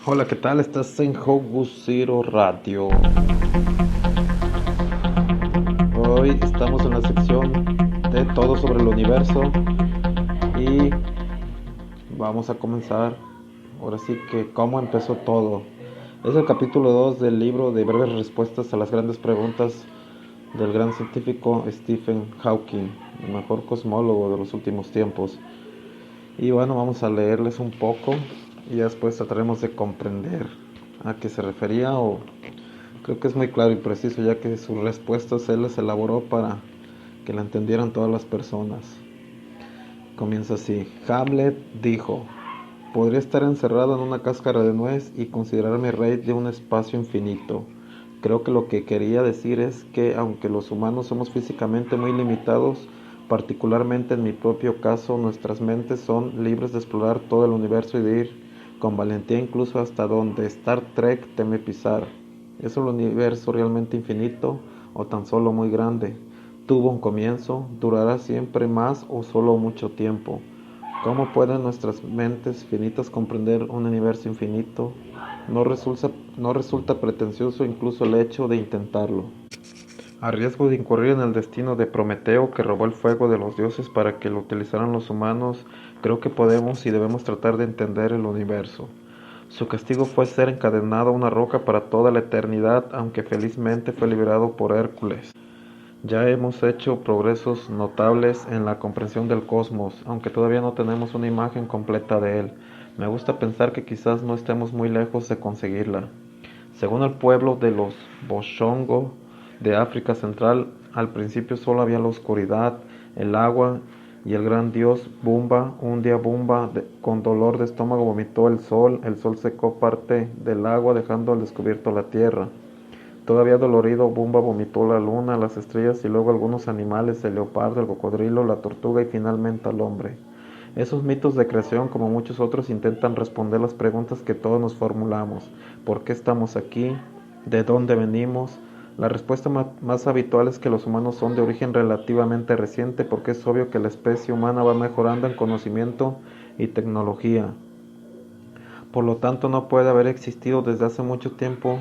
Hola, ¿qué tal? Estás en Hobus Zero Radio. Hoy estamos en la sección de todo sobre el universo y vamos a comenzar. Ahora sí que cómo empezó todo. Es el capítulo 2 del libro de breves respuestas a las grandes preguntas del gran científico Stephen Hawking, el mejor cosmólogo de los últimos tiempos. Y bueno, vamos a leerles un poco y después trataremos de comprender a qué se refería, o creo que es muy claro y preciso, ya que sus respuestas él las elaboró para que la entendieran todas las personas. Comienza así: Hamlet dijo: podría estar encerrado en una cáscara de nuez y considerarme rey de un espacio infinito. Creo que lo que quería decir es que aunque los humanos somos físicamente muy limitados, particularmente en mi propio caso, nuestras mentes son libres de explorar todo el universo y de ir con valentía incluso hasta donde Star Trek teme pisar. ¿Es el universo realmente infinito o tan solo muy grande? ¿Tuvo un comienzo? ¿Durará siempre más o solo mucho tiempo? ¿Cómo pueden nuestras mentes finitas comprender un universo infinito? No resulta pretencioso incluso el hecho de intentarlo. A riesgo de incurrir en el destino de Prometeo, que robó el fuego de los dioses para que lo utilizaran los humanos, creo que podemos y debemos tratar de entender el universo. Su castigo fue ser encadenado a una roca para toda la eternidad, aunque felizmente fue liberado por Hércules. Ya hemos hecho progresos notables en la comprensión del cosmos, aunque todavía no tenemos una imagen completa de él. Me gusta pensar que quizás no estemos muy lejos de conseguirla. Según el pueblo de los Boshongo de África Central, al principio solo había la oscuridad, el agua y el gran dios Bumba. Un día Bumba, con dolor de estómago, vomitó el sol secó parte del agua dejando al descubierto la tierra. Todavía dolorido, Bumba vomitó la luna, las estrellas y luego algunos animales: el leopardo, el cocodrilo, la tortuga y finalmente al hombre. Esos mitos de creación, como muchos otros, intentan responder las preguntas que todos nos formulamos: ¿por qué estamos aquí? ¿De dónde venimos? La respuesta más habitual es que los humanos son de origen relativamente reciente, porque es obvio que la especie humana va mejorando en conocimiento y tecnología. Por lo tanto, no puede haber existido desde hace mucho tiempo,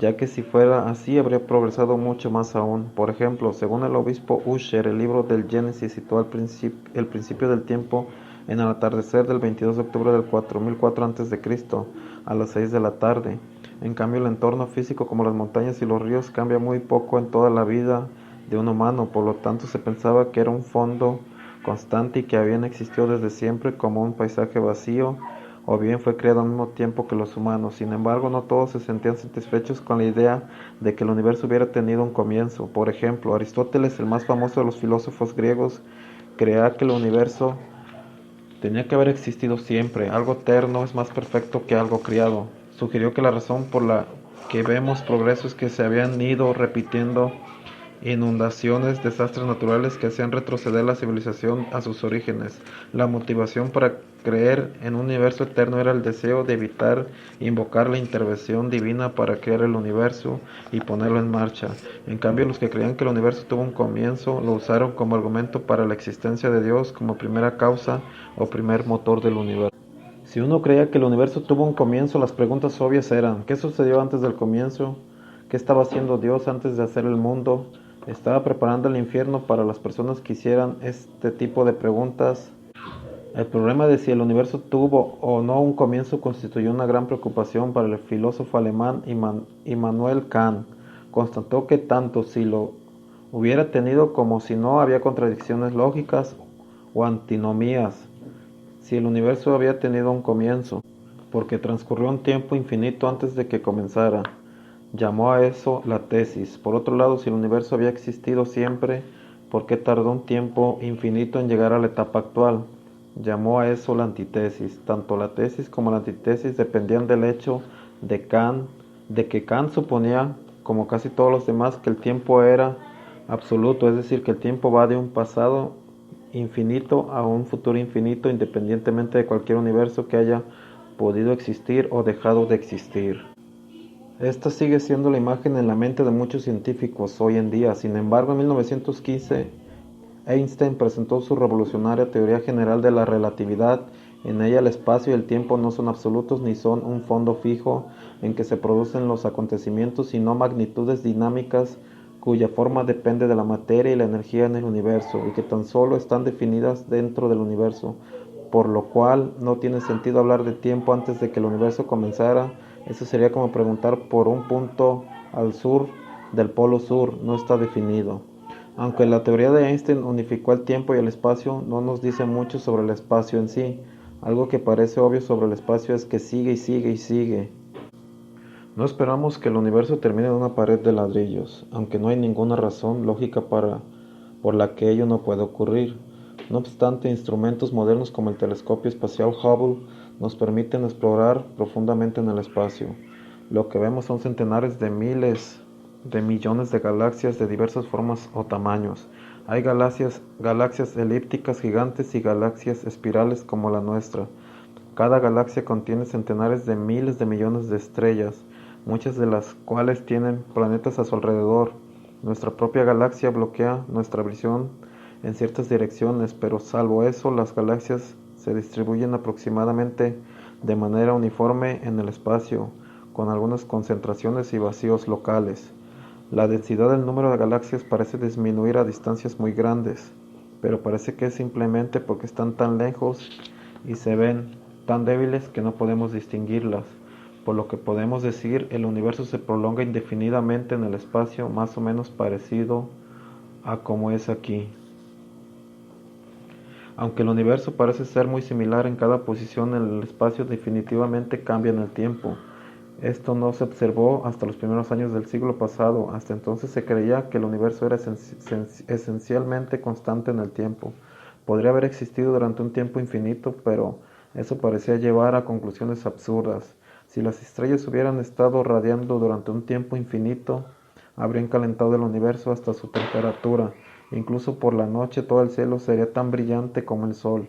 ya que si fuera así habría progresado mucho más aún. Por ejemplo, según el obispo Ussher, el libro del Génesis citó el principio del tiempo en el atardecer del 22 de octubre del 4004 a.C., a las 6 de la tarde. En cambio, el entorno físico, como las montañas y los ríos, cambia muy poco en toda la vida de un humano. Por lo tanto, se pensaba que era un fondo constante y que habían existido desde siempre como un paisaje vacío, o bien fue creado al mismo tiempo que los humanos. Sin embargo, no todos se sentían satisfechos con la idea de que el universo hubiera tenido un comienzo. Por ejemplo, Aristóteles, el más famoso de los filósofos griegos, creía que el universo tenía que haber existido siempre. Algo eterno es más perfecto que algo creado. Sugirió que la razón por la que vemos progresos que se habían ido repitiendo: inundaciones, desastres naturales que hacían retroceder la civilización a sus orígenes. La motivación para creer en un universo eterno era el deseo de evitar invocar la intervención divina para crear el universo y ponerlo en marcha. En cambio, los que creían que el universo tuvo un comienzo lo usaron como argumento para la existencia de Dios como primera causa o primer motor del universo. Si uno creía que el universo tuvo un comienzo, las preguntas obvias eran: ¿qué sucedió antes del comienzo? ¿Qué estaba haciendo Dios antes de hacer el mundo? ¿Estaba preparando el infierno para las personas que hicieran este tipo de preguntas? El problema de si el universo tuvo o no un comienzo constituyó una gran preocupación para el filósofo alemán Immanuel Kant. Constató que tanto si lo hubiera tenido como si no había contradicciones lógicas o antinomías si el universo había tenido un comienzo, porque transcurrió un tiempo infinito antes de que comenzara. Llamó a eso la tesis. Por otro lado, si el universo había existido siempre, ¿por qué tardó un tiempo infinito en llegar a la etapa actual? Llamó a eso la antítesis. Tanto la tesis como la antítesis dependían del hecho de que Kant suponía, como casi todos los demás, que el tiempo era absoluto, es decir, que el tiempo va de un pasado infinito a un futuro infinito, independientemente de cualquier universo que haya podido existir o dejado de existir. Esta sigue siendo la imagen en la mente de muchos científicos hoy en día. Sin embargo, en 1915, Einstein presentó su revolucionaria teoría general de la relatividad En ella el espacio y el tiempo no son absolutos ni son un fondo fijo en que se producen los acontecimientos, sino magnitudes dinámicas cuya forma depende de la materia y la energía en el universo, y que tan solo están definidas dentro del universo, por lo cual no tiene sentido hablar de tiempo antes de que el universo comenzara. Eso sería como preguntar por un punto al sur del polo sur, no está definido. Aunque la teoría de Einstein unificó el tiempo y el espacio, no nos dice mucho sobre el espacio en sí. Algo que parece obvio sobre el espacio es que sigue y sigue y sigue. No esperamos que el universo termine en una pared de ladrillos, aunque no hay ninguna razón lógica por la que ello no puede ocurrir. No obstante, instrumentos modernos como el telescopio espacial Hubble nos permiten explorar profundamente en el espacio. Lo que vemos son centenares de miles de millones de galaxias de diversas formas o tamaños. Hay galaxias elípticas gigantes y galaxias espirales como la nuestra. Cada galaxia contiene centenares de miles de millones de estrellas, muchas de las cuales tienen planetas a su alrededor. Nuestra propia galaxia bloquea nuestra visión en ciertas direcciones, pero salvo eso, las galaxias se distribuyen aproximadamente de manera uniforme en el espacio, con algunas concentraciones y vacíos locales. La densidad del número de galaxias parece disminuir a distancias muy grandes, pero parece que es simplemente porque están tan lejos y se ven tan débiles que no podemos distinguirlas. Por lo que podemos decir, el universo se prolonga indefinidamente en el espacio, más o menos parecido a como es aquí. Aunque el universo parece ser muy similar en cada posición en el espacio, definitivamente cambia en el tiempo. Esto no se observó hasta los primeros años del siglo pasado. Hasta entonces se creía que el universo era esencialmente constante en el tiempo. Podría haber existido durante un tiempo infinito, pero eso parecía llevar a conclusiones absurdas. Si las estrellas hubieran estado radiando durante un tiempo infinito, habrían calentado el universo hasta su temperatura. Incluso por la noche todo el cielo sería tan brillante como el sol,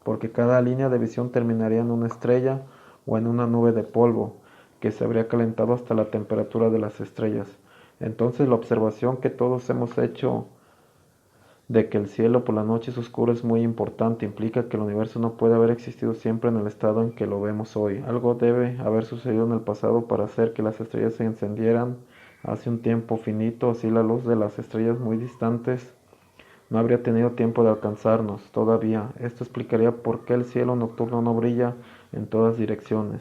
porque cada línea de visión terminaría en una estrella o en una nube de polvo, que se habría calentado hasta la temperatura de las estrellas. Entonces la observación que todos hemos hecho de que el cielo por la noche es oscuro es muy importante. Implica que el universo no puede haber existido siempre en el estado en que lo vemos hoy. Algo debe haber sucedido en el pasado para hacer que las estrellas se encendieran hace un tiempo finito. Así la luz de las estrellas muy distantes no habría tenido tiempo de alcanzarnos todavía. Esto explicaría por qué el cielo nocturno no brilla en todas direcciones.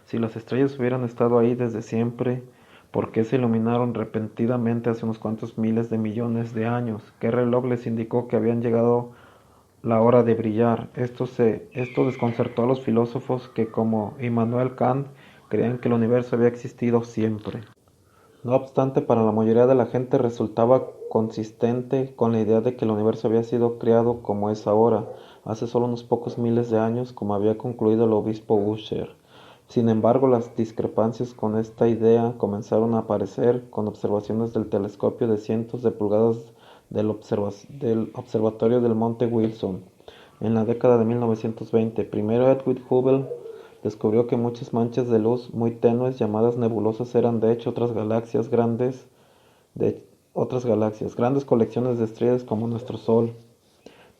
Si las estrellas hubieran estado ahí desde siempre, ¿por qué se iluminaron repentinamente hace unos cuantos miles de millones de años? ¿Qué reloj les indicó que habían llegado la hora de brillar? Esto desconcertó a los filósofos que, como Immanuel Kant, creían que el universo había existido siempre. No obstante, para la mayoría de la gente resultaba consistente con la idea de que el universo había sido creado como es ahora, hace solo unos pocos miles de años, como había concluido el obispo Ussher. Sin embargo, las discrepancias con esta idea comenzaron a aparecer con observaciones del telescopio de cientos de pulgadas del observatorio del Monte Wilson en la década de 1920. Primero Edwin Hubble descubrió que muchas manchas de luz muy tenues llamadas nebulosas eran de hecho grandes colecciones de estrellas como nuestro Sol,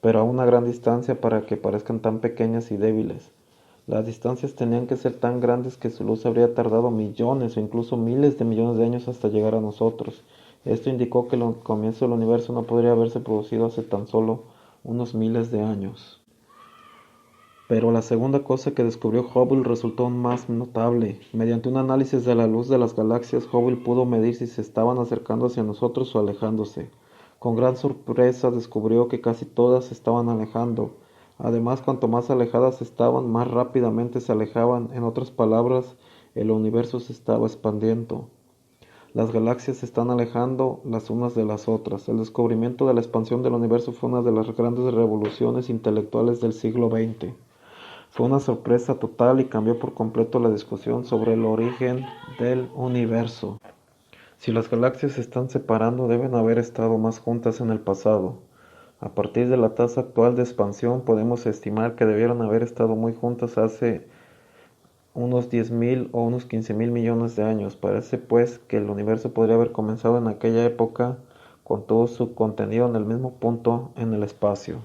pero a una gran distancia para que parezcan tan pequeñas y débiles. Las distancias tenían que ser tan grandes que su luz habría tardado millones o incluso miles de millones de años hasta llegar a nosotros. Esto indicó que el comienzo del universo no podría haberse producido hace tan solo unos miles de años. Pero la segunda cosa que descubrió Hubble resultó aún más notable. Mediante un análisis de la luz de las galaxias, Hubble pudo medir si se estaban acercando hacia nosotros o alejándose. Con gran sorpresa descubrió que casi todas se estaban alejando. Además, cuanto más alejadas estaban, más rápidamente se alejaban. En otras palabras, el universo se estaba expandiendo. Las galaxias se están alejando las unas de las otras. El descubrimiento de la expansión del universo fue una de las grandes revoluciones intelectuales del siglo XX. Fue una sorpresa total y cambió por completo la discusión sobre el origen del universo. Si las galaxias se están separando, deben haber estado más juntas en el pasado. A partir de la tasa actual de expansión, podemos estimar que debieron haber estado muy juntas hace unos 10.000 o unos 15.000 millones de años. Parece pues que el universo podría haber comenzado en aquella época con todo su contenido en el mismo punto en el espacio.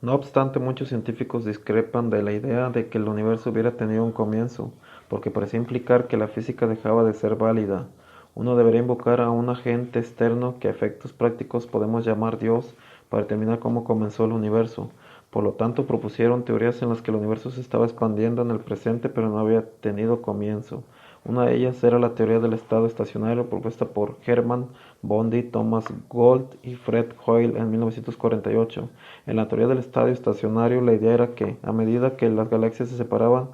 No obstante, muchos científicos discrepan de la idea de que el universo hubiera tenido un comienzo, porque parecía implicar que la física dejaba de ser válida. Uno debería invocar a un agente externo que a efectos prácticos podemos llamar Dios para determinar cómo comenzó el universo. Por lo tanto, propusieron teorías en las que el universo se estaba expandiendo en el presente pero no había tenido comienzo. Una de ellas era la teoría del estado estacionario propuesta por Hermann Bondi, Thomas Gold y Fred Hoyle en 1948. En la teoría del estado estacionario, la idea era que, a medida que las galaxias se separaban,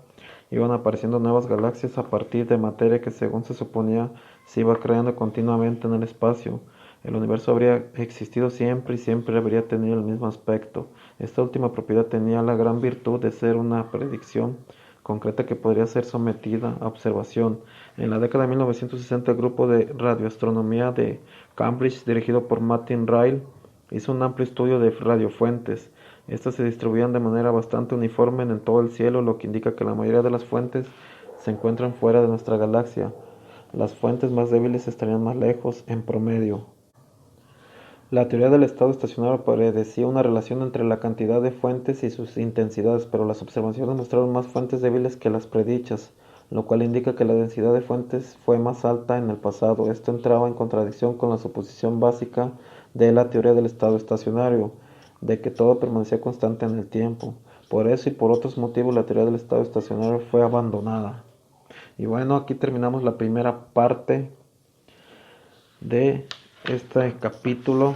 iban apareciendo nuevas galaxias a partir de materia que, según se suponía, se iba creando continuamente en el espacio. El universo habría existido siempre y siempre habría tenido el mismo aspecto. Esta última propiedad tenía la gran virtud de ser una predicción concreta que podría ser sometida a observación. En la década de 1960, el grupo de radioastronomía de Cambridge, dirigido por Martin Ryle, hizo un amplio estudio de radiofuentes. Estas se distribuían de manera bastante uniforme en todo el cielo, lo que indica que la mayoría de las fuentes se encuentran fuera de nuestra galaxia. Las fuentes más débiles estarían más lejos, en promedio. La teoría del estado estacionario predecía una relación entre la cantidad de fuentes y sus intensidades, pero las observaciones mostraron más fuentes débiles que las predichas, lo cual indica que la densidad de fuentes fue más alta en el pasado. Esto entraba en contradicción con la suposición básica de la teoría del estado estacionario, de que todo permanecía constante en el tiempo. Por eso y por otros motivos, la teoría del estado estacionario fue abandonada. Y bueno, aquí terminamos la primera parte de este capítulo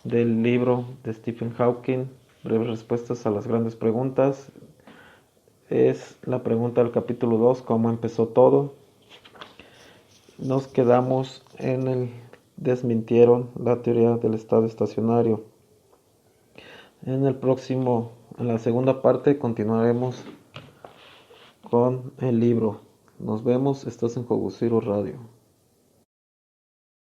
del libro de Stephen Hawking, Breves respuestas a las grandes preguntas. Es la pregunta del capítulo 2, ¿cómo empezó todo? Nos quedamos en el desmintieron la teoría del estado estacionario. En la segunda parte continuaremos con el libro. Nos vemos, estás en Cogosiro Radio.